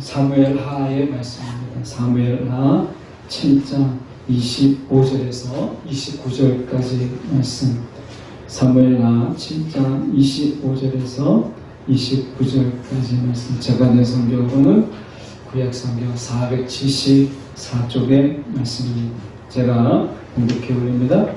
사무엘하의 말씀입니다. 사무엘하 7장 25절에서 29절까지 말씀. 사무엘하 7장 25절에서 29절까지 말씀. 제가 내 성경으로는 구약성경 474쪽의 말씀입니다. 제가 공독해 올립니다.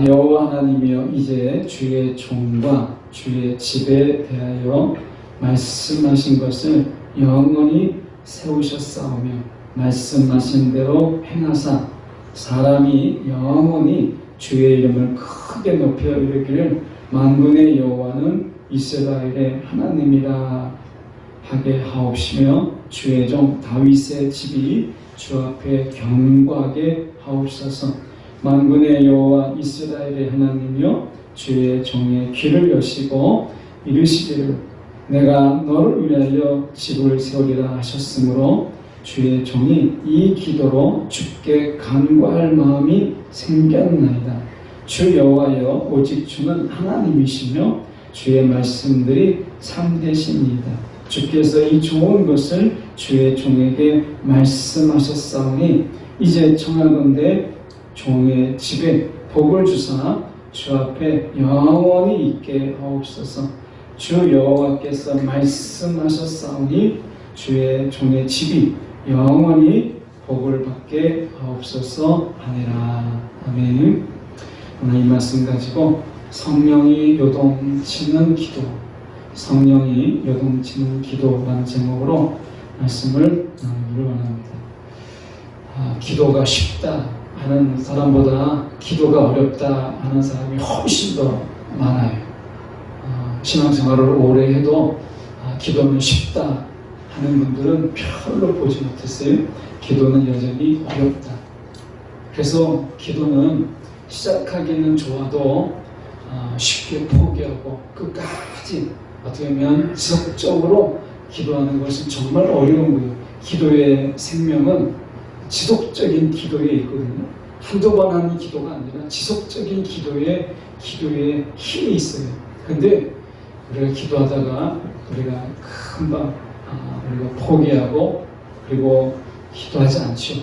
여호와 하나님이여, 이제 주의 종과 주의 집에 대하여 말씀하신 것을 영원히 세우셨사오며 말씀하신 대로 행하사 사람이 영원히 주의 이름을 크게 높여 이르기를 만군의 여호와는 이스라엘의 하나님이라 하게 하옵시며 주의 종 다윗의 집이 주 앞에 견고하게 하옵소서. 만군의 여호와 이스라엘의 하나님이여, 주의 종의 귀를 여시고 이르시기를 내가 너를 위하여 집을 세우리라 하셨으므로 주의 종이 이 기도로 주께 간구할 마음이 생겼나이다. 주 여호와여, 오직 주는 하나님이시며 주의 말씀들이 참되십니다. 주께서 이 좋은 것을 주의 종에게 말씀하셨사오니 이제 청하건대 종의 집에 복을 주사 주 앞에 영원히 있게 하옵소서. 주 여호와께서 말씀하셨사오니 주의 종의 집이 영원히 복을 받게 하옵소서 하니라. 아멘. 오늘 이 말씀 가지고 성령이 요동치는 기도, 성령이 요동치는 기도라는 제목으로 말씀을 나누기를 원합니다. 기도가 쉽다 하는 사람보다 기도가 어렵다 하는 사람이 훨씬 더 많아요. 신앙생활을 오래 해도 기도는 쉽다 하는 분들은 별로 보지 못했어요. 기도는 여전히 어렵다. 그래서 기도는 시작하기는 좋아도 쉽게 포기하고 끝까지 어떻게 보면 지속적으로 기도하는 것은 정말 어려운 거예요. 기도의 생명은 지속적인 기도에 있거든요. 한두 번 하는 기도가 아니라 지속적인 기도에 힘이 있어요. 근데 우리가 기도하다가 우리가 금방 우리가 포기하고 그리고 기도하지 않죠.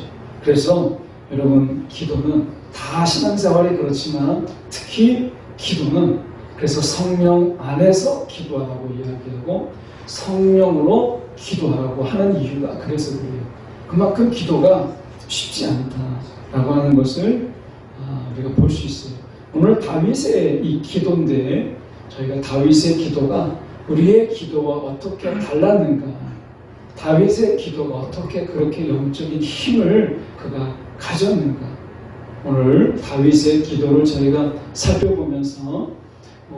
그래서 여러분, 기도는 다 신앙생활이 그렇지만 특히 기도는 그래서 성령 안에서 기도하라고 이야기하고 성령으로 기도하라고 하는 이유가 그래서 그래요. 그만큼 기도가 쉽지 않다라고 하는 것을 우리가 볼 수 있어요. 오늘 다윗의 이 기도인데 저희가 다윗의 기도가 우리의 기도와 어떻게 달랐는가, 다윗의 기도가 어떻게 그렇게 영적인 힘을 그가 가졌는가, 오늘 다윗의 기도를 저희가 살펴보면서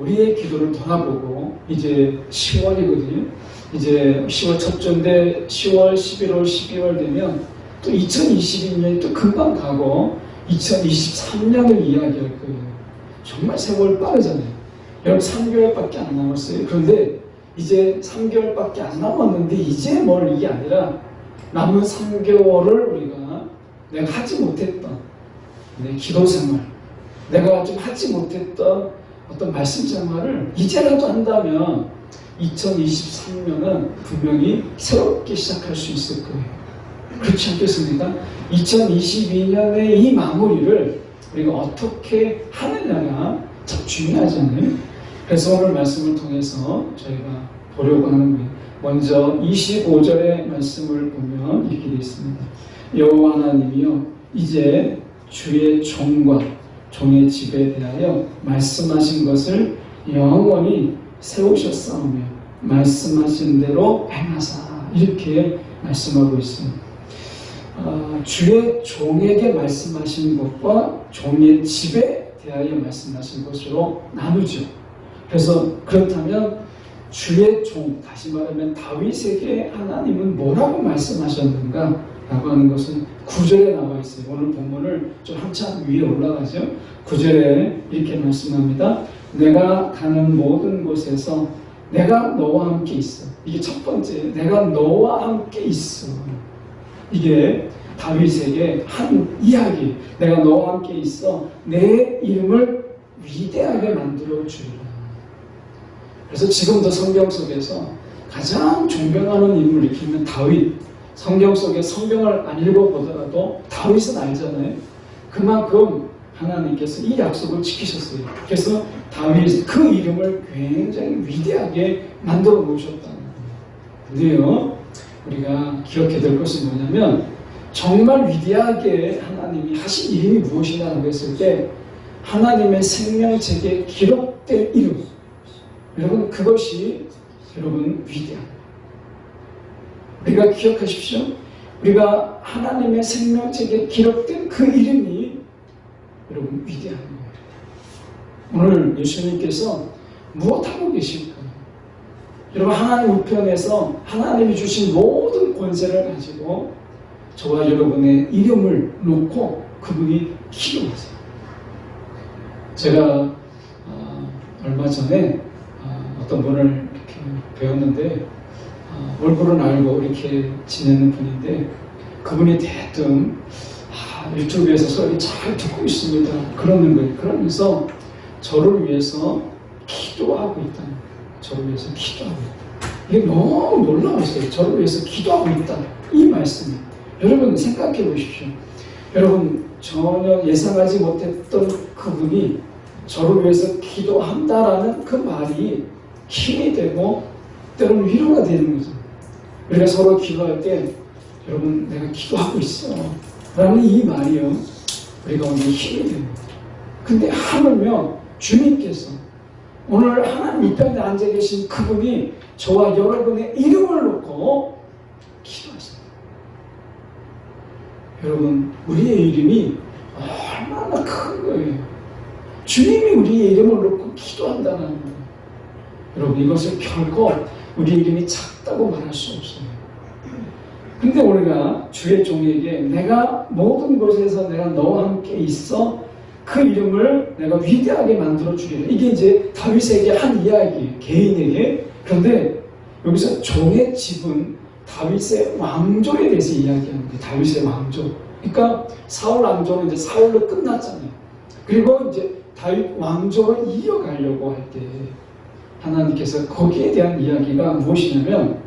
우리의 기도를 돌아보고, 이제 10월이거든요. 이제 10월 첫 주인데 10월, 11월, 12월 되면 또 2022년이 또 금방 가고 2023년을 이야기할 거예요. 정말 세월 빠르잖아요. 여러분, 3개월밖에 안 남았어요. 그런데 이제 3개월밖에 안 남았는데 이제 뭘, 이게 아니라 남은 3개월을 우리가 내가 하지 못했던 내 기도 생활, 내가 좀 하지 못했던 어떤 말씀 생활을 이제라도 한다면 2023년은 분명히 새롭게 시작할 수 있을 거예요. 그렇지 않겠습니까? 2022년의 이 마무리를 우리가 어떻게 하느냐가 참 중요하잖아요. 그래서 오늘 말씀을 통해서 저희가 보려고 하는 거예요. 먼저 25절의 말씀을 보면 이렇게 되어 있습니다. 여호와 하나님이여, 이제 주의 종과 종의 집에 대하여 말씀하신 것을 영원히 세우셨사오며 말씀하신 대로 행하사, 이렇게 말씀하고 있습니다. 주의 종에게 말씀하신 것과 종의 집에 대하여 말씀하신 것으로 나누죠. 그래서 그렇다면 주의 종, 다시 말하면 다윗에게 하나님은 뭐라고 말씀하셨는가 라고 하는 것은 9절에 나와 있어요. 오늘 본문을 좀 한참 위에 올라가죠. 9절에 이렇게 말씀합니다. 내가 가는 모든 곳에서 내가 너와 함께 있어. 이게 첫 번째, 내가 너와 함께 있어. 이게 다윗에게 한 이야기. 내가 너와 함께 있어. 내 이름을 위대하게 만들어 주리라. 그래서 지금도 성경 속에서 가장 존경하는 인물 이렇게 하면 다윗. 성경 속에 성경을 안 읽어보더라도 다윗은 알잖아요. 그만큼 하나님께서 이 약속을 지키셨어요. 그래서 다윗 그 이름을 굉장히 위대하게 만들어 놓으셨다는 거예요. 근데요, 우리가 기억해야 될 것은 뭐냐면 정말 위대하게 하나님이 하신 이름이 무엇이냐고 했을 때 하나님의 생명책에 기록된 이름. 여러분, 그것이 여러분 위대합니다. 우리가 기억하십시오. 우리가 하나님의 생명책에 기록된 그 이름이 여러분 위대한 거예요. 오늘 예수님께서 무엇하고 계실까요? 여러분, 하나님 우편에서 하나님이 주신 모든 권세를 가지고 저와 여러분의 이름을 놓고 그분이 기도하세요. 제가 얼마 전에 어떤 분을 이렇게 배웠는데 얼굴은 알고 이렇게 지내는 분인데 그분이 대뜸 유튜브에서 소리 잘 듣고 있습니다. 그러는 거예요. 그러면서 저를 위해서 기도하고 있다는 거예요. 저를 위해서 기도하고 있다. 이게 너무 놀라웠어요. 저를 위해서 기도하고 있다. 이 말씀이. 여러분 생각해 보십시오. 여러분 전혀 예상하지 못했던 그분이 저를 위해서 기도한다라는 그 말이 힘이 되고 때로는 위로가 되는 거죠. 우리가 서로 기도할 때 여러분 내가 기도하고 있어 라는 이 말이요 우리가 오늘 힘이 됩니다. 근데 하물며 주님께서 오늘 하나님 우편에 앉아 계신 그분이 저와 여러분의 이름을 놓고 기도하십니다. 여러분 우리의 이름이 얼마나 큰 거예요. 주님이 우리의 이름을 놓고 기도한다는 거예요. 여러분 이것을 결코 우리 이름이 작다고 말할 수 없어요. 근데 우리가 주의 종에게 내가 모든 곳에서 내가 너와 함께 있어 그 이름을 내가 위대하게 만들어 주리라. 이게 이제 다윗에게 한 이야기예요. 개인에게. 그런데 여기서 종의 집은 다윗의 왕조에 대해서 이야기하는 거예요. 다윗의 왕조. 그러니까 사울 왕조는 이제 사울로 끝났잖아요. 그리고 이제 다윗 왕조를 이어가려고 할 때 하나님께서 거기에 대한 이야기가 무엇이냐면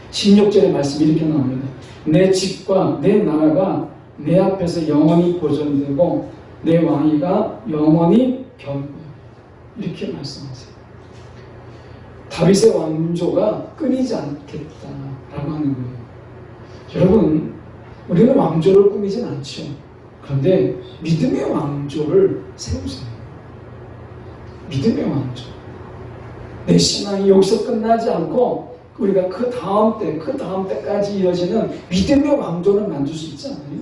16절의 말씀이 이렇게 나옵니다. 내 집과 내 나라가 내 앞에서 영원히 보존되고 내 왕위가 영원히 변고요. 이렇게 말씀하세요. 다윗의 왕조가 끊이지 않겠다라고 하는 거예요. 여러분 우리는 왕조를 꾸미진 않죠. 그런데 믿음의 왕조를 세우세요. 믿음의 왕조. 내 신앙이 여기서 끝나지 않고 우리가 그 다음 때까지 이어지는 믿음의 왕조를 만들 수 있지 않아요?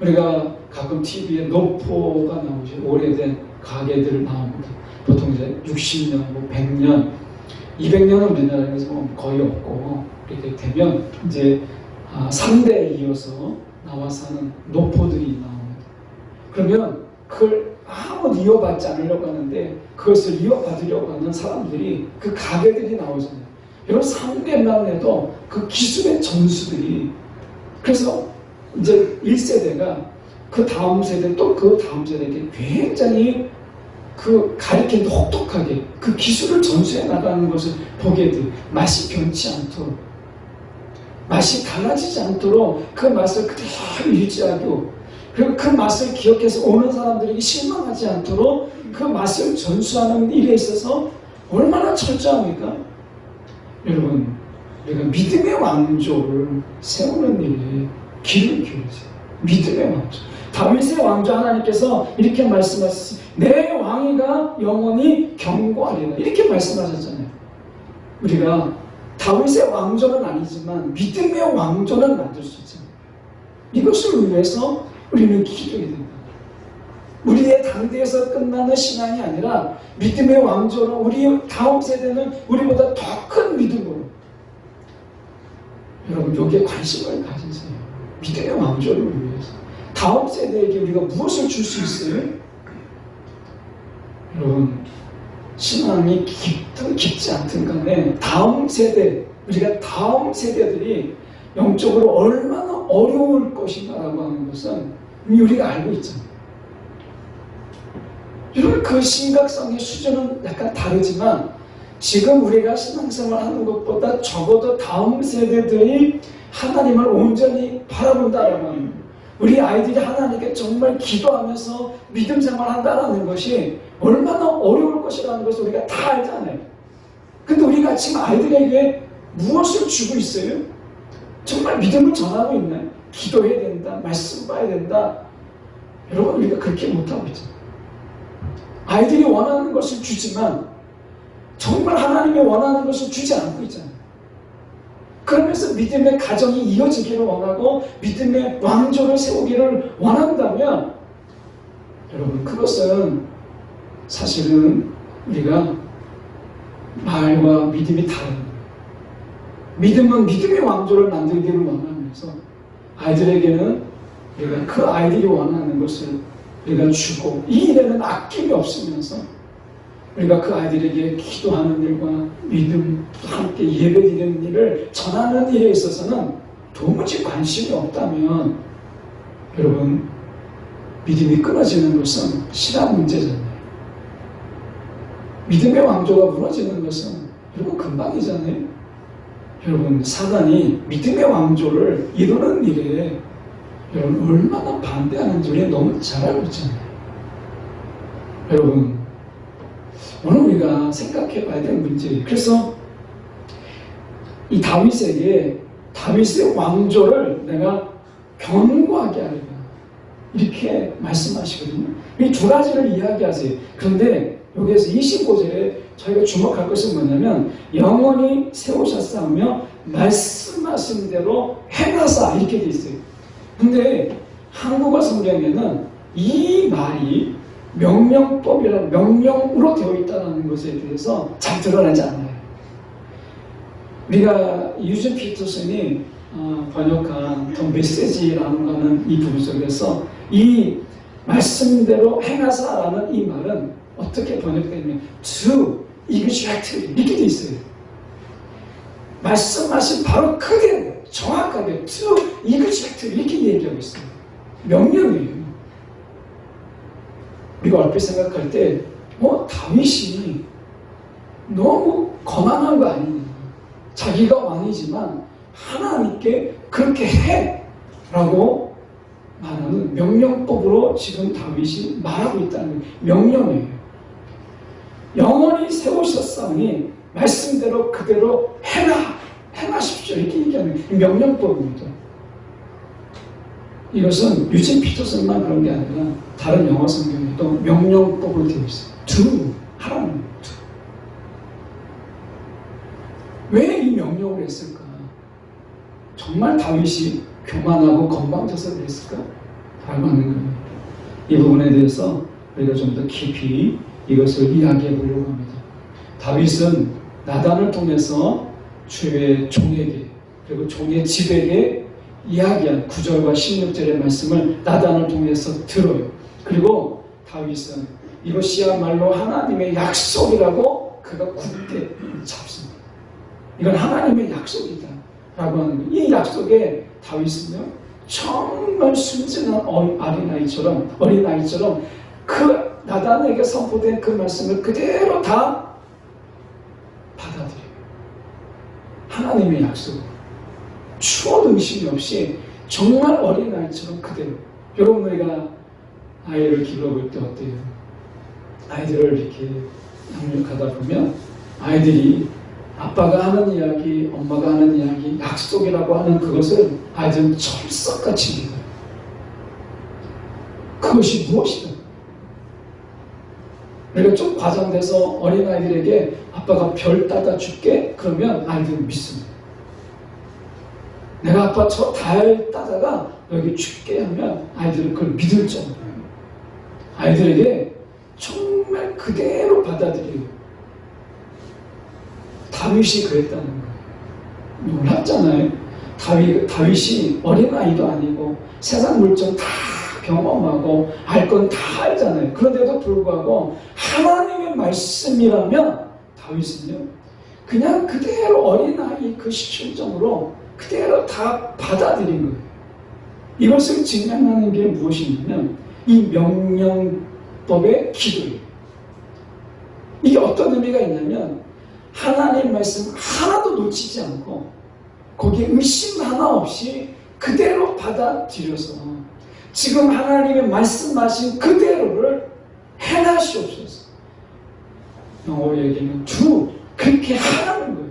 우리가 가끔 TV에 노포가 나오죠. 오래된 가게들 나옵니다. 보통 이제 60년, 100년, 200년은 우리나라에서 거의 없고 이렇게 되면 이제 3대에 이어서 나와서 하는 노포들이 나옵니다. 그러면 그걸 아무도 이어받지 않으려고 하는데 그것을 이어받으려고 하는 사람들이 그 가게들이 나오잖아요. 여러분 3대만 해도 그 기술의 전수들이 그래서 이제 1세대가 그 다음 세대 또 그 다음 세대에게 굉장히 그 가리키는데 혹독하게 그 기술을 전수해 나가는 것을 보게 돼. 맛이 변치 않도록 맛이 달라지지 않도록 그 맛을 그대로 유지하고 그리고 그 맛을 기억해서 오는 사람들에게 실망하지 않도록 그 맛을 전수하는 일에 있어서 얼마나 철저합니까? 여러분 우리가 믿음의 왕조를 세우는 일에 길을 기울이세요. 믿음의 왕조. 다윗의 왕조 하나님께서 이렇게 말씀하셨어요. 내 왕위가 영원히 견고하리라. 이렇게 말씀하셨잖아요. 우리가 다윗의 왕조는 아니지만 믿음의 왕조는 만들 수 있잖아요. 이것을 위해서 우리는 기도해야 된다. 우리의 당대에서 끝나는 신앙이 아니라 믿음의 왕조로 우리 다음 세대는 우리보다 더 큰 믿음으로 여러분 여기에 관심을 가지세요. 믿음의 왕조를 위해서 다음 세대에게 우리가 무엇을 줄 수 있어요? 여러분 신앙이 깊든 깊지 않든 간에 다음 세대 우리가 다음 세대들이 영적으로 얼마나 어려울 것인가라고 하는 것은 우리가 알고 있잖아요. 여러분 그 심각성의 수준은 약간 다르지만 지금 우리가 신앙생활 하는 것보다 적어도 다음 세대들이 하나님을 온전히 바라본다라면, 우리 아이들이 하나님께 정말 기도하면서 믿음 생활한다는 것이 얼마나 어려울 것이라는 것을 우리가 다 알잖아요. 근데 우리가 지금 아이들에게 무엇을 주고 있어요? 정말 믿음을 전하고 있나요? 기도해야 된다, 말씀 봐야 된다. 여러분, 우리가 그렇게 못하고 있잖아요. 아이들이 원하는 것을 주지만 정말 하나님이 원하는 것을 주지 않고 있잖아요. 그러면서 믿음의 가정이 이어지기를 원하고 믿음의 왕조를 세우기를 원한다면, 여러분, 그것은 사실은 우리가 말과 믿음이 다른 거예요. 믿음은 믿음의 왕조를 만들기를 원하면서 아이들에게는 우리가 그 아이들이 원하는 것을 우리가 주고, 이 일에는 아낌이 없으면서 우리가 그 아이들에게 기도하는 일과 믿음과 함께 예배드리는 일을 전하는 일에 있어서는 도무지 관심이 없다면, 여러분, 믿음이 끊어지는 것은 시간 문제잖아요. 믿음의 왕조가 무너지는 것은 여러분 금방이잖아요. 여러분, 사단이 믿음의 왕조를 이루는 일에 여러분 얼마나 반대하는지 우리가 너무 잘 알고 있잖아요. 여러분, 오늘 우리가 생각해 봐야 될 문제예요. 그래서 이 다윗에게 다윗의 왕조를 내가 견고하게 하리라, 이렇게 말씀하시거든요. 이 두 가지를 이야기하세요. 그런데 여기에서 25절에 저희가 주목할 것은 뭐냐면, 영원히 세우셨사오며 말씀하신 대로 행하사, 이렇게 되어 있어요. 근데 한국어 성경에는 이 말이 명령법이라는 명령으로 되어 있다는 것에 대해서 잘 드러나지 않아요. 우리가 유진 피터슨이 번역한 더 메시지라는 하는 이 부분 속에서 이 말씀대로 행하사라는 이 말은 어떻게 번역되냐면 to exactly 이렇게 되어 있어요. 말씀하신 바로 그대로 정확하게 to exactly 이렇게 얘기하고 있어요. 명령이에요. 우리가 얼핏 생각할 때 다윗이 너무 거만한 거 아니냐, 자기가 왕이지만 하나님께 그렇게 해 라고 말하는 명령법으로 지금 다윗이 말하고 있다는 명령이에요. 영원히 세우셨사오니 말씀대로 그대로 행하십시오, 이렇게 얘기하는 명령법입니다. 이것은 유진 피터슨만 그런 게 아니라 다른 영어 성경에도 명령법으로 되어 있어요. do, 하라는 거예요. 왜 이 명령을 했을까? 정말 다윗이 교만하고 건방져서 그랬을까? 라고 하는 거예요. 이 부분에 대해서 우리가 좀 더 깊이 이것을 이야기해 보려고 합니다. 다윗은 나단을 통해서 주의 종에게, 그리고 종의 집에게 이야기한 9절과 16절의 말씀을 나단을 통해서 들어요. 그리고 다윗은 이것이야말로 하나님의 약속이라고 그가 굳게 잡습니다. 이건 하나님의 약속이다 라고 하는 거예요. 이 약속에 다윗은요, 정말 순진한 어린아이처럼 그 나단에게 선포된 그 말씀을 그대로 다 받아들여요. 하나님의 약속, 추억 의심이 없이 정말 어린아이처럼 그대로. 여러분, 우리가 아이를 기르고 때 어때요? 아이들을 이렇게 양육하다 보면 아이들이 아빠가 하는 이야기, 엄마가 하는 이야기, 약속이라고 하는 그것을 아이들은 철석같이 믿어요. 그것이 무엇이다? 우리가 좀 과장돼서 어린아이들에게 아빠가 별 따다 줄게, 그러면 아이들은 믿습니다. 내가 아빠 저 달 따다가 여기 줄게 하면 아이들은 그걸 믿을 정도예요. 아이들에게 정말 그대로 받아들여요. 다윗이 그랬다는 거예요. 놀랍잖아요. 다윗이 어린아이도 아니고 세상 물정 다 경험하고 알 건 다 알잖아요. 그런데도 불구하고 하나님의 말씀이라면 다윗은요, 그냥 그대로 어린아이 그 심정으로 그대로 다 받아들인 거예요. 이것을 증명하는 게 무엇이냐면 이 명령법의 기도예요. 이게 어떤 의미가 있냐면 하나님의 말씀 하나도 놓치지 않고 거기에 의심 하나 없이 그대로 받아들여서 지금 하나님의 말씀하신 그대로를 행하시옵소서. 영어로 얘기하면 주 그렇게 하라는 거예요.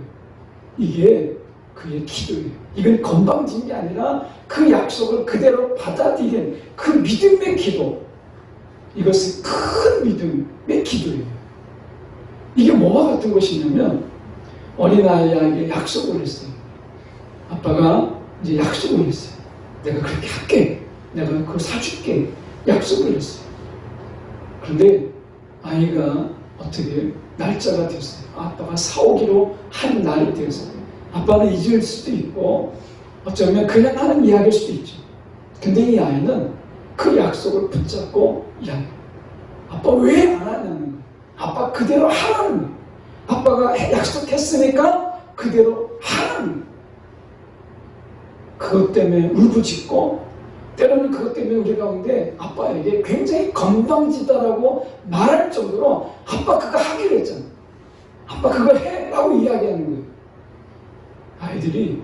이게 그의 기도예요. 이건 건방진 게 아니라 그 약속을 그대로 받아들이는 그 믿음의 기도. 이것은 큰 믿음의 기도예요. 이게 뭐와 같은 것이냐면 어린아이에게 약속을 했어요. 아빠가 이제 약속을 했어요. 내가 그렇게 할게. 내가 그걸 사줄게. 약속을 했어요. 그런데 아이가 어떻게 날짜가 됐어요. 아빠가 사오기로 한 날이 되어서 아빠는 잊을 수도 있고 어쩌면 그냥 하는 이야기일 수도 있죠. 근데 이 아이는 그 약속을 붙잡고 이야기해요. 아빠 왜 안 하냐는 거예요. 아빠 그대로 하라는 거예요. 아빠가 약속했으니까 그대로 하라는 거예요. 그것 때문에 울부짖고 때로는 그것 때문에 우리 가운데 아빠에게 굉장히 건방지다라고 말할 정도로 아빠 그거 하기로 했잖아. 아빠 그걸 해 라고 이야기하는 거예요. 아이들이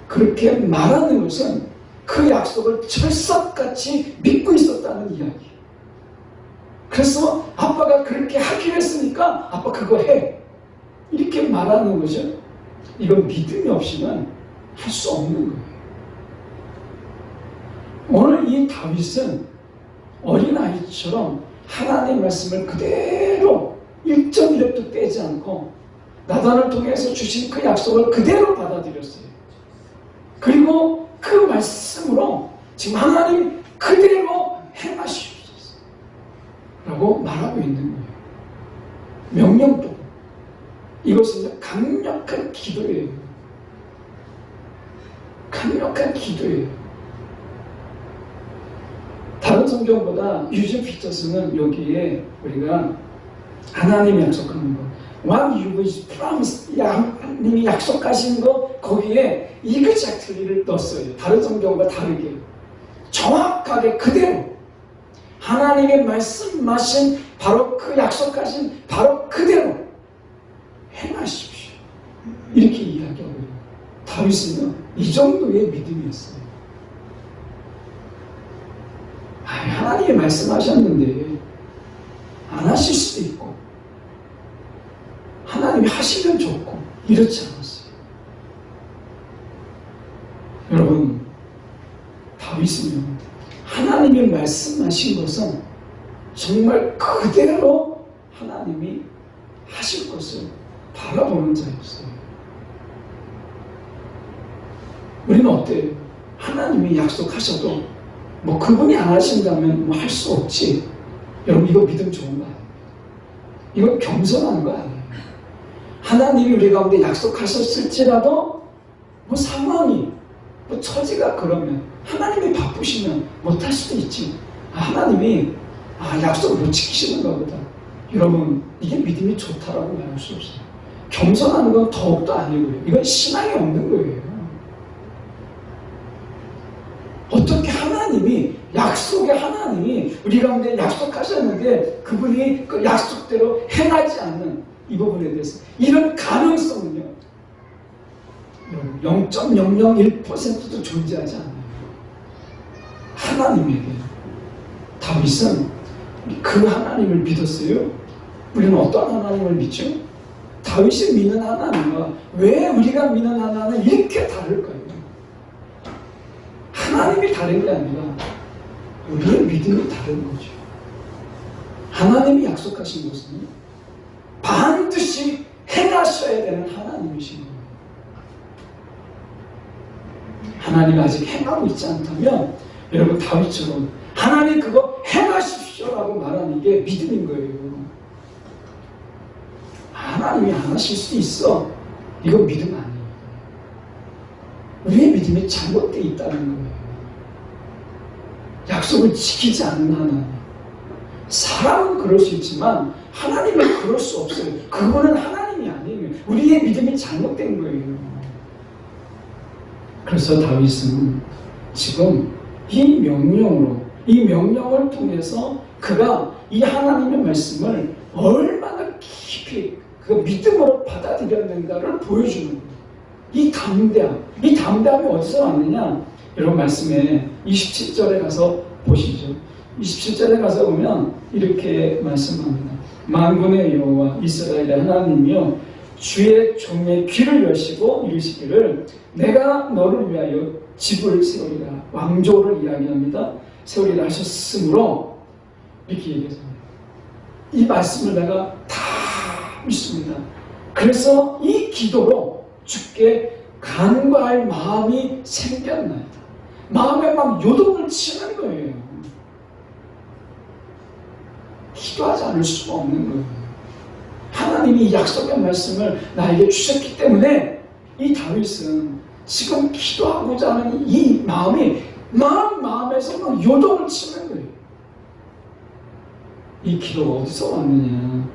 그렇게 말하는 것은 그 약속을 철석같이 믿고 있었다는 이야기. 그래서 아빠가 그렇게 하기로 했으니까 아빠 그거 해. 이렇게 말하는 거죠. 이건 믿음이 없이는 할 수 없는 거예요. 오늘 이 다윗은 어린아이처럼 하나님의 말씀을 그대로 1.1획도 떼지 않고 나단을 통해서 주신 그 약속을 그대로 받아들였어요. 그리고 그 말씀으로 지금 하나님 그대로 행하시옵소서 라고 말하고 있는 거예요. 명령법. 이것은 강력한 기도예요. 강력한 기도예요. 다른 성경보다 유진 피처스는 여기에 우리가 하나님이 약속하는 것, What you is promised, 하나님이 약속하신 것, 거기에 exactly를 넣었어요. 다른 성경과 다르게 정확하게 그대로 하나님의 말씀하신 바로 그 약속하신 바로 그대로 행하십시오. 이렇게 이야기하고요. 다윗은 이 정도의 믿음이었어요. 하나님이 말씀하셨는데 안 하실 수도 있고 하나님이 하시면 좋고 이렇지 않았어요. 여러분, 다윗은요 하나님이 말씀하신 것은 정말 그대로 하나님이 하실 것을 바라보는 자였어요. 우리는 어때요? 하나님이 약속하셔도 뭐 그분이 안 하신다면 뭐 할 수 없지. 여러분, 이거 믿음 좋은 거 아니에요? 이거 겸손한 거 아니에요? 하나님이 우리 가운데 약속하셨을지라도 뭐 상황이 뭐 처지가 그러면 하나님이 바쁘시면 못할 수도 있지. 하나님이 약속을 못 지키시는가 보다. 여러분, 이게 믿음이 좋다라고 말할 수 없어요. 겸손한 건 더욱더 아니고요. 이건 신앙이 없는 거예요. 어떻게 하나님이 약속의 하나님이 우리 가운데 약속하셨는데 그분이 그 약속대로 행하지 않는 이 부분에 대해서 이런 가능성은요 0.001%도 존재하지 않아요. 하나님에게 다윗은 그 하나님을 믿었어요. 우리는 어떤 하나님을 믿죠? 다윗이 믿는 하나님과 왜 우리가 믿는 하나님은 이렇게 다를까요? 하나님이 다른 게 아니라 우리의 믿음이 다른 거죠. 하나님이 약속하신 것은 반드시 행하셔야 되는 하나님이신 거예요. 하나님이 아직 행하고 있지 않다면 여러분 다윗처럼 하나님 그거 행하십시오라고 말하는 게 믿음인 거예요. 하나님이 안 하실 수도 있어. 이건 믿음 아니에요. 우리의 믿음이 잘못되어 있다는 거예요. 약속을 지키지 않는 하나님. 사람은 그럴 수 있지만 하나님은 그럴 수 없어요. 그거는 하나님이 아니에요. 우리의 믿음이 잘못된 거예요. 그래서 다윗은 지금 이 명령을 통해서 그가 이 하나님의 말씀을 얼마나 깊이 그 믿음으로 받아들였는가를 보여주는 거예요. 이 담대함이 어디서 왔느냐? 여러분 말씀에 27절에 가서 보시죠. 27절에 가서 보면 이렇게 말씀합니다. 만군의 여호와 이스라엘의 하나님이여 주의 종의 귀를 여시고 이르시기를 내가 너를 위하여 집을 세우리라. 왕조를 이야기합니다. 세우리라 하셨으므로 이렇게 얘기했습니다. 이 말씀을 내가 다 믿습니다. 그래서 이 기도로 주께 간구할 마음이 생겼나이다. 마음에 막 요동을 치는 거예요. 기도하지 않을 수가 없는 거예요. 하나님이 약속의 말씀을 나에게 주셨기 때문에 이 다윗은 지금 기도하고자 하는 이 마음이 마음에서 막 요동을 치는 거예요. 이 기도가 어디서 왔느냐?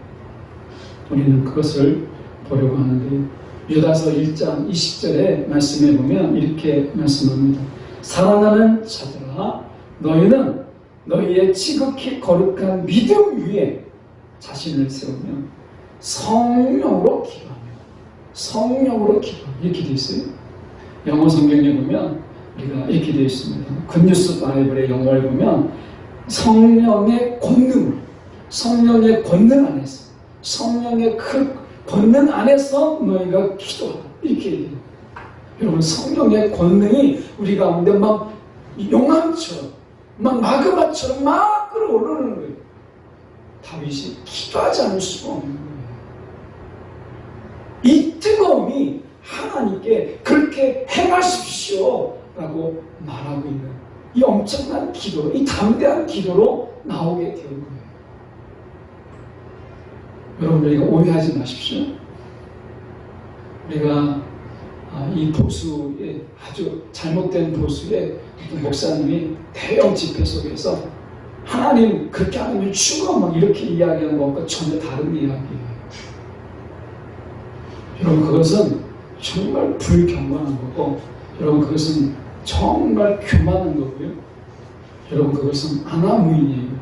우리는 그것을 보려고 하는데 유다서 1장 20절의 말씀에 보면 이렇게 말씀합니다. 사랑하는 자들아 너희는 너희의 지극히 거룩한 믿음 위에 자신을 세우며 성령으로 기도하며 성령으로 기도하며 이렇게 되어 있어요. 영어 성경에 보면 우리가 이렇게 되어 있습니다. 굿뉴스 바이블의 영어를 보면 성령의 권능, 성령의 권능 안에서 성령의 그 권능 안에서 너희가 기도하라 이렇게 얘기해요. 여러분 성령의 권능이 우리 가운데 막 용암처럼 막 마그마처럼 막 끌어오르는 거예요. 다윗이 기도하지 않을 수가 없는 거예요. 이 뜨거움이 하나님께 그렇게 행하십시오 라고 말하고 있는 이 엄청난 기도, 이 담대한 기도로 나오게 된 거예요. 여러분 우리가 오해하지 마십시오. 우리가 이 보수의 아주 잘못된 보수의 어떤 목사님이 대형 집회 속에서 하나님 그렇게 하면 죽어 막 이렇게 이야기하는 것과 전혀 다른 이야기예요. 여러분 그것은 정말 불경건한 거고 여러분 그것은 정말 교만한 거고요. 여러분 그것은 아나무인이에요.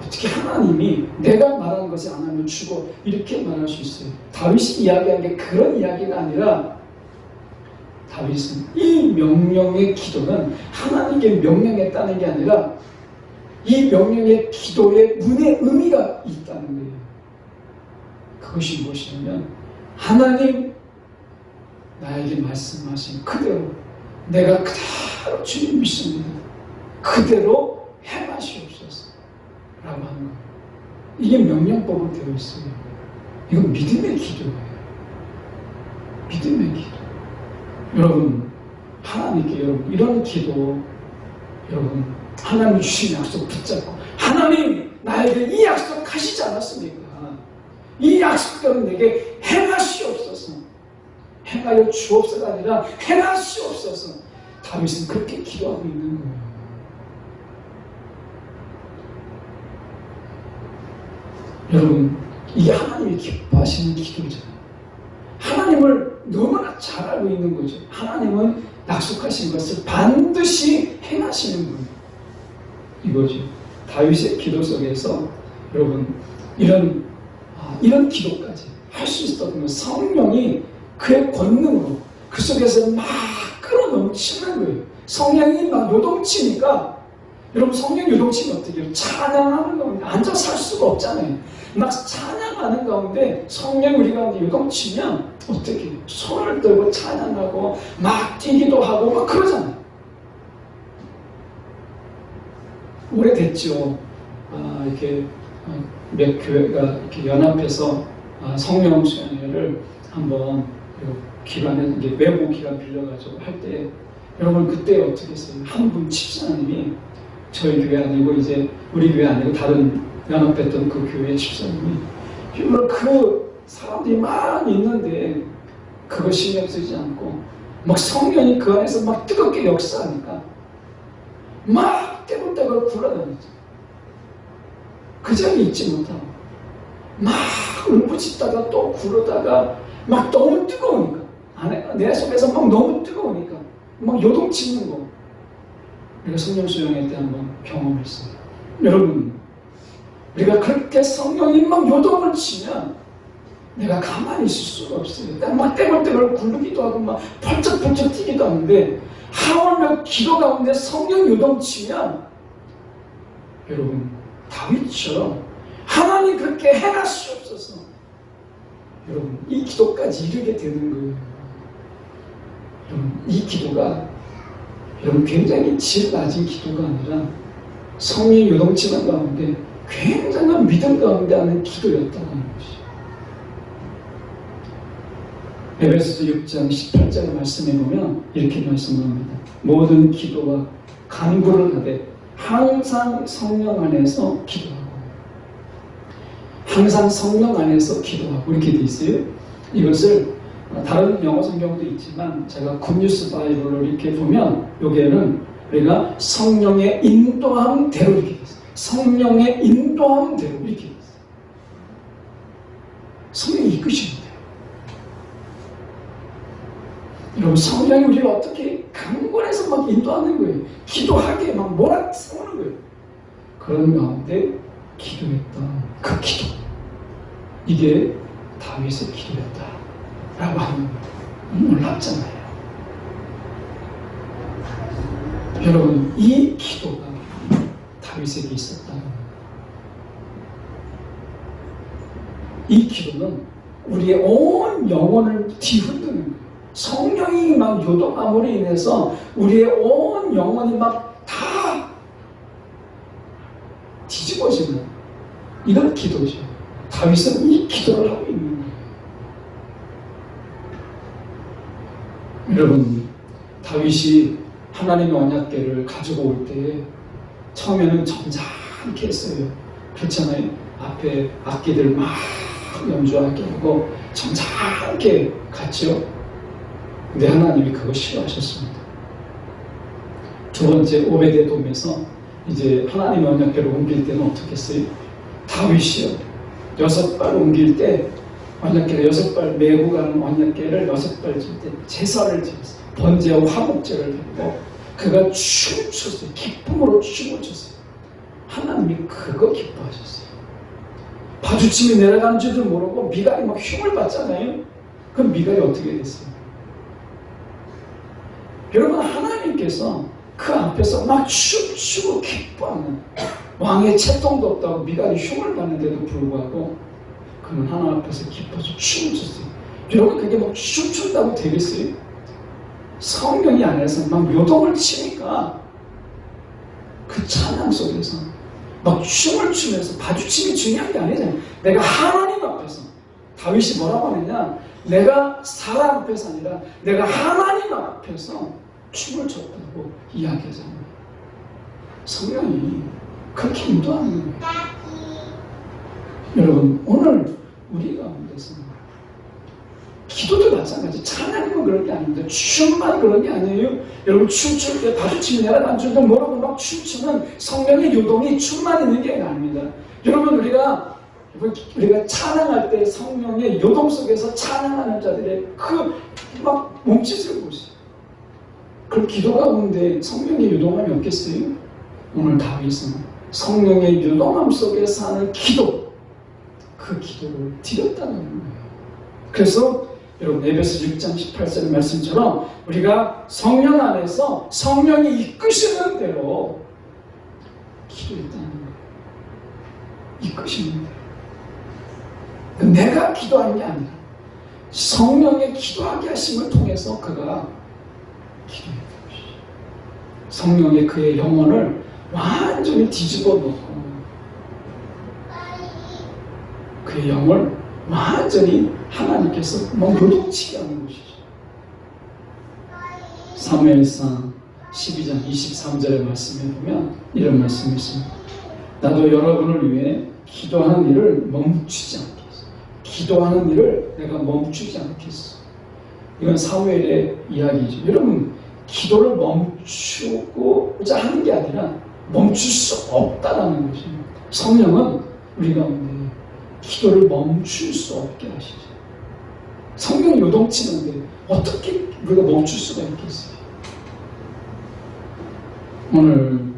어떻게 하나님이 내가 말하는 것을 안 하면 죽어 이렇게 말할 수 있어요. 다윗이 이야기한 게 그런 이야기가 아니라 다윗은 이 명령의 기도는 하나님께 명령했다는 게 아니라 이 명령의 기도에 문의 의미가 있다는 거예요. 그것이 무엇이냐면 하나님 나에게 말씀하신 그대로 내가 그대로 주님 믿습니다. 그대로 행하시옵소서 라고 하는 거예요. 이게 명령법으로 되어 있어요. 이건 믿음의 기도예요. 믿음의 기도. 여러분 하나님께 여러분 이런 기도 여러분 하나님 주신 약속 붙잡고 하나님 나에게 이 약속 하시지 않았습니까? 이 약속대로 내게 행하시옵소서 행하여 주옵소서가 아니라 행하시옵소서 다윗은 그렇게 기도하고 있는 거예요. 여러분 이게 하나님이 기뻐하시는 기도잖아요. 하나님을 너무나 잘 알고 있는 거죠. 하나님은 약속하신 것을 반드시 행하시는 분 이거죠. 다윗의 기도 속에서 여러분 이런 기도까지 할 수 있었던 건 성령이 그의 권능으로 그 속에서 막 끌어넘치는 거예요. 성령이 막 요동치니까 여러분 성령 요동치면 어떻게 해요? 찬양하는 가운데 앉아서 할 수가 없잖아요. 막 찬양하는 가운데 성령이 우리 가운데 요동치면 어떻게 해요? 손을 들고 찬양하고 막 뛰기도 하고 막 그러잖아요. 오래됐죠. 이렇게 몇 교회가 이렇게 연합해서 성령 수련회를 한번 기관에 이제 외부 기관 빌려가지고 할 때 여러분 그때 어떻게 했어요? 한 분 집사님이 저희 교회 아니고 이제 우리 교회 아니고 다른 연합했던 그 교회 집사님이 정말 그 사람들이 많이 있는데 그거 신경 쓰지 않고 막 성령이 그 안에서 막 뜨겁게 역사하니까 막 떼굴떼굴 굴러다니죠. 그 자리에 있지 못하고 막 울부짖다가 또 굴러다가 막 너무 뜨거우니까 내 속에서 막 너무 뜨거우니까 막 요동치는 거 우리가 성령 수련회 때 한번 경험했어요. 여러분 우리가 그렇게 성령이 막 요동을 치면 내가 가만히 있을 수가 없어요. 막 떼굴떼굴 굴르기도 하고 막 펄쩍펄쩍 뛰기도 하는데 하물며 기도 가운데 성령 요동치면 여러분 다윗처럼 하나님 그렇게 행할 수 없어서 여러분 이 기도까지 이르게 되는 거예요. 여러분 이 기도가 여러분 굉장히 질 낮은 기도가 아니라 성령 요동치는 가운데 굉장한 믿음 가운데 하는 기도였다는 것이죠. 에베소서 6장 18절 말씀에 보면 이렇게 말씀합니다. 모든 기도와 간구를 하되 항상 성령 안에서 기도하고 항상 성령 안에서 기도하고 이렇게 돼 있어요. 이것을 다른 영어 성경도 있지만 제가 굿뉴스 바이블로 이렇게 보면 여기에는 우리가 성령의 인도함대로 이렇게 돼 있어요. 성령의 인도함대로 이렇게 돼 있어요. 성령이 이끄시는 거예요. 여러분 성령이 우리를 어떻게 강권해서 막 인도하는 거예요. 기도하게 막 몰아세우는 거예요. 그런 가운데 기도했던 그 기도, 이게 다윗의 기도였다라고 하는 거예요. 놀랍잖아요. 여러분 이 기도가 다윗에게 있었다는 거예요. 이 기도는 우리의 온 영혼을 뒤흔드는 거예요. 성령이 막 요동함으로 인해서 우리의 온 영혼이 막 다 뒤집어지는 이런 기도죠. 다윗은 이 기도를 하고 있는 거예요. 여러분 다윗이 하나님의 언약궤를 가지고 올 때 처음에는 점잖게 했어요. 그렇잖아요. 앞에 악기들 막 연주하게 하고 점잖게 갔죠. 근데 하나님이 그거 싫어하셨습니다. 두 번째 오베데돔에서 이제 하나님의 언약궤를 옮길 때는 어떻게 했어요? 다윗이요 6발 옮길 때 언약궤를 6발 메고 가는 언약궤를 6발 질 때 제사를 지었어요. 번제와 화목제를 드리고 그가 춤을 췄어요. 기쁨으로 춤을 췄어요. 하나님이 그거 기뻐하셨어요. 바주침이 내려가는 줄도 모르고 미갈이 막 흉을 봤잖아요. 그럼 미갈이 어떻게 됐어요? 여러분 하나님께서 그 앞에서 막 춤추고 기뻐하는 왕의 채통도 없다고 미갈이 흉을 봤는데도 불구하고 그는 하나님 앞에서 기뻐서 춤을 췄어요. 여러분 그게 막 춤춘다고 되겠어요? 성령이 안에서 막 요동을 치니까 그 찬양 속에서 막 춤을 추면서 바주침이 중요한 게 아니잖아요. 내가 하나님 앞에서 다윗이 뭐라고 하느냐 내가 사람 앞에서 아니라 내가 하나님 앞에서 춤을 췄다고 이야기하잖아요. 성령이 그렇게 인도하는 거예요. 여러분 오늘 우리 가운데서 기도도 마찬가지. 찬양만 그런 게 아닙니다. 춤만 그런 게 아니에요. 여러분 춤출 때 바주침이 내려간 줄도 모르고 막 춤추는 성령의 요동이 춤만 있는 게 아닙니다. 여러분 우리가 찬양할 때 성령의 요동 속에서 찬양하는 자들의 그 막 몸짓을 보세요. 그 기도 가운데 성령의 요동함이 없겠어요? 오늘 다윗은 성령의 요동함 속에서 하는 기도, 그 기도를 드렸다는 거예요. 그래서 여러분 에베소 6장 18절 말씀처럼 우리가 성령 안에서 성령이 이끄시는 대로 기도했다는 거예요. 이끄시는 대로. 내가 기도하는 게 아니라 성령의 기도하게 하심을 통해서 그가 기도했던 것이죠. 성령의 그의 영혼을 완전히 뒤집어 놓고 그의 영을 완전히 하나님께서 막 요동치게 하는 것이죠. 사무엘상 12장 23절의 말씀에 보면 이런 말씀이 있습니다. 나도 여러분을 위해 기도하는 일을 멈추지 않겠어. 기도하는 일을 내가 멈추지 않겠어. 이건 사무엘의 이야기죠. 여러분 기도를 멈추고자 하는 게 아니라 멈출 수 없다라는 것이죠. 성령은 우리 가운데 기도를 멈출 수 없게 하시죠. 성령이 요동치는데 어떻게 우리가 멈출 수가 있겠어요? 오늘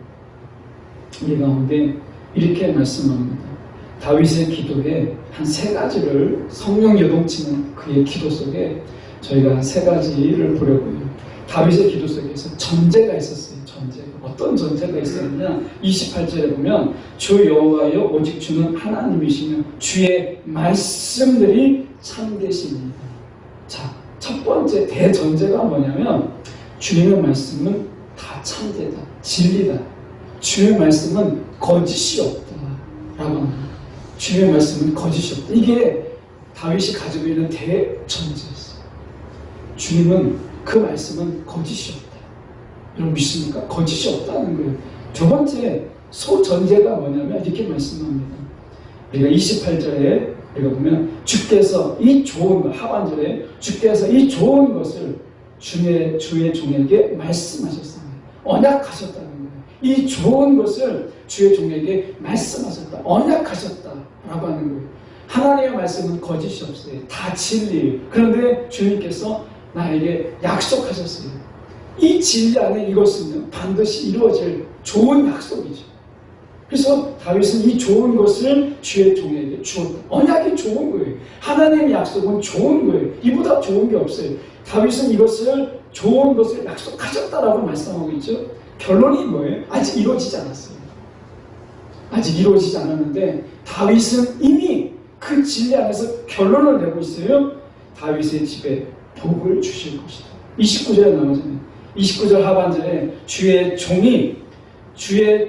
우리 가운데 이렇게 말씀합니다. 다윗의 기도에 한 세 가지를 성령 요동치는 그의 기도 속에 저희가 세 가지를 보려고요. 다윗의 기도 속에서 전제가 있었어요. 전제가. 어떤 전제가 있었느냐? 28절에 보면 주 여호와여 오직 주는 하나님이시며 주의 말씀들이 참되시니이다. 자, 첫 번째 대전제가 뭐냐면 주님의 말씀은 다 참되다. 진리다. 주의 말씀은 거짓이 없다. 라고 합니다. 주의 말씀은 거짓이 없다. 이게 다윗이 가지고 있는 대전제였어요. 주님은 그 말씀은 거짓이 없다. 여러분 믿습니까? 거짓이 없다는 거예요. 두 번째 소전제가 뭐냐면 이렇게 말씀합니다. 우리가 28절에 우리가 보면 주께서 이 좋은 것, 하반절에 주께서 이 좋은 것을 주의 종에게 말씀하셨습니다. 언약하셨다는 거예요. 이 좋은 것을 주의 종에게 말씀하셨다. 언약하셨다라고 하는 거예요. 하나님의 말씀은 거짓이 없어요. 다 진리예요. 그런데 주님께서 나에게 약속하셨어요. 이 진리 안에 이것은 반드시 이루어질 좋은 약속이죠. 그래서 다윗은 이 좋은 것을 주의 종에게 주었다. 언약이 좋은 거예요. 하나님의 약속은 좋은 거예요. 이보다 좋은 게 없어요. 다윗은 이것을 좋은 것을 약속하셨다라고 말씀하고 있죠. 결론이 뭐예요? 아직 이루어지지 않았어요. 아직 이루어지지 않았는데 다윗은 이미 그 진리 안에서 결론을 내고 있어요. 다윗의 집에 복을 주실 것이다. 29절에 나오잖아요. 29절 하반절에 주의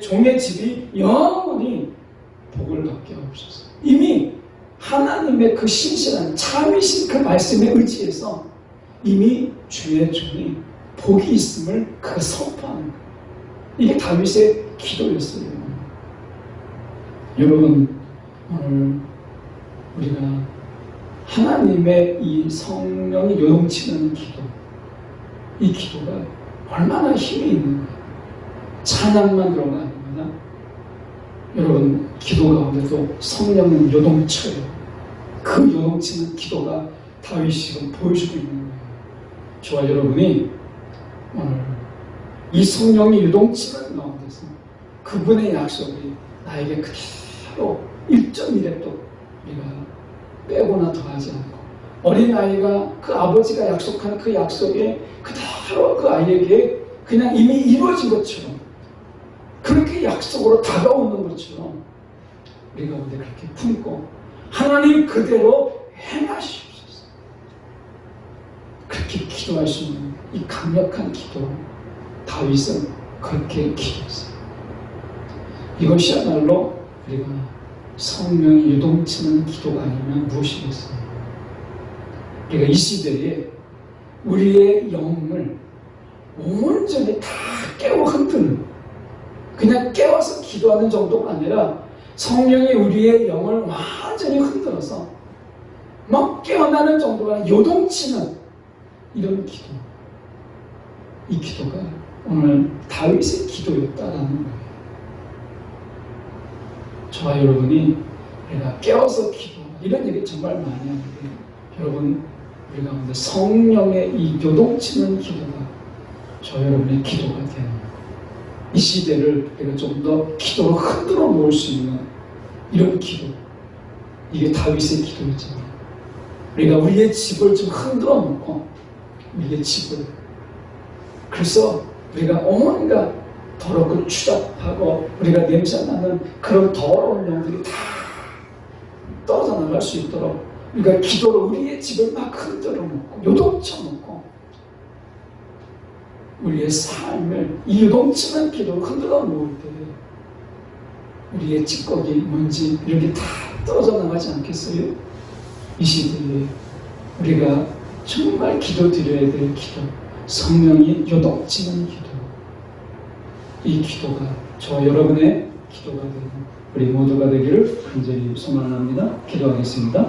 종의 집이 영원히 복을 받게 하옵소서. 이미 하나님의 그 신실한 참이신 그 말씀에 의지해서 이미 주의 종이 복이 있음을 그가 선포하는 거예요. 이게 다윗의 기도였어요. 여러분 오늘 우리가 하나님의 이 성령이 요동치는 기도, 이 기도가 얼마나 힘이 있는 거예요. 찬양만 그런 거 아닙니다. 여러분 기도 가운데도 성령은 요동쳐요. 그 요동치는 기도가 다윗이 지금 보여주고 있는 거예요. 저와 여러분이 오늘 이 성령이 요동치는 가운데서 그분의 약속이 나에게 그대로 1.1획도 우리가 빼거나 더하지 않고 어린아이가 그 아버지가 약속한 그 약속에 그대로 그 아이에게 그냥 이미 이루어진 것처럼 그렇게 약속으로 다가오는 것처럼 우리가 가운데 그렇게 품고 하나님 그대로 행하시옵소서. 그렇게 기도할 수 있는 이 강력한 기도 다윗은 그렇게 기도했어요. 이것이야말로 우리가 성령이 요동치는 기도가 아니면 무엇이겠어요? 우리가 이 시대에 우리의 영을 온전히 다 깨워 흔드는, 그냥 깨워서 기도하는 정도가 아니라 성령이 우리의 영을 완전히 흔들어서 막 깨어나는 정도가 아니라 요동치는 이런 기도. 이 기도가 오늘 다윗의 기도였다라는 거예요. 저와 여러분이 우리가 깨워서 기도, 이런 얘기 정말 많이 하는데 여러분 우리 가운데 성령의 이 요동치는 기도가 저 여러분의 기도가 되는 거예요. 이 시대를 우리가 좀 더 기도로 흔들어 놓을 수 있는 이런 기도, 이게 다윗의 기도였잖아요. 우리가 우리의 집을 좀 흔들어 놓고 우리의 집을, 그래서 우리가 온갖 더럽고 추잡하고 우리가 냄새나는 그런 더러운 영들이 다 떨어져 나갈 수 있도록 우리가 기도로 우리의 집을 막 흔들어 놓고 요동쳐 놓고 우리의 삶을 이 요동치는 기도로 흔들어 놓을 때 우리의 찌꺼기, 먼지 이런 게 다 떨어져 나가지 않겠어요? 이 시대에 우리가 정말 기도 드려야 될 기도, 성령이 요동치는 기도, 이 기도가 저와 여러분의 기도가 되는 우리 모두가 되기를 간절히 소망합니다. 기도하겠습니다.